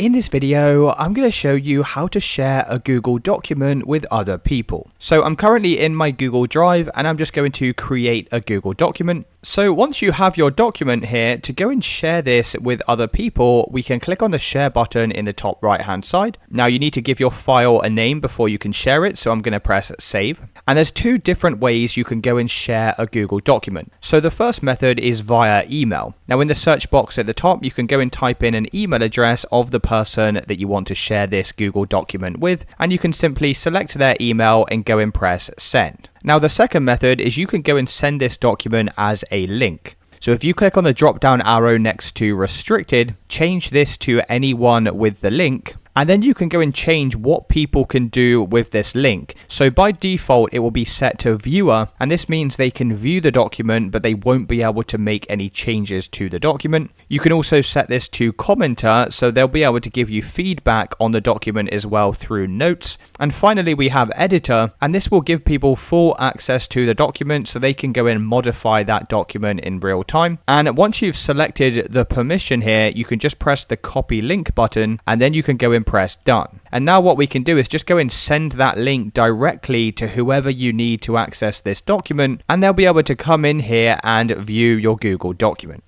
In this video, I'm going to show you how to share a Google document with other people. So I'm currently in my Google Drive and I'm just going to create a Google document. So once you have your document here, to go and share this with other people, we can click on the share button in the top right hand side. Now you need to give your file a name before you can share it. So I'm going to press save. And there's two different ways you can go and share a Google document. So the first method is via email. Now in the search box at the top, you can go and type in an email address of the person that you want to share this Google document with, and you can simply select their email and go and press send. Now the second method is you can go and send this document as a link. So if you click on the drop down arrow next to restricted, change this to anyone with the link, and then you can go and change what people can do with this link. So by default, it will be set to viewer, and this means they can view the document, but they won't be able to make any changes to the document. You can also set this to commenter, so they'll be able to give you feedback on the document as well through notes. And finally, we have editor, and this will give people full access to the document so they can go and modify that document in real time. And once you've selected the permission here, you can just press the copy link button, and then you can go and press done. And now what we can do is just go and send that link directly to whoever you need to access this document, and they'll be able to come in here and view your Google document.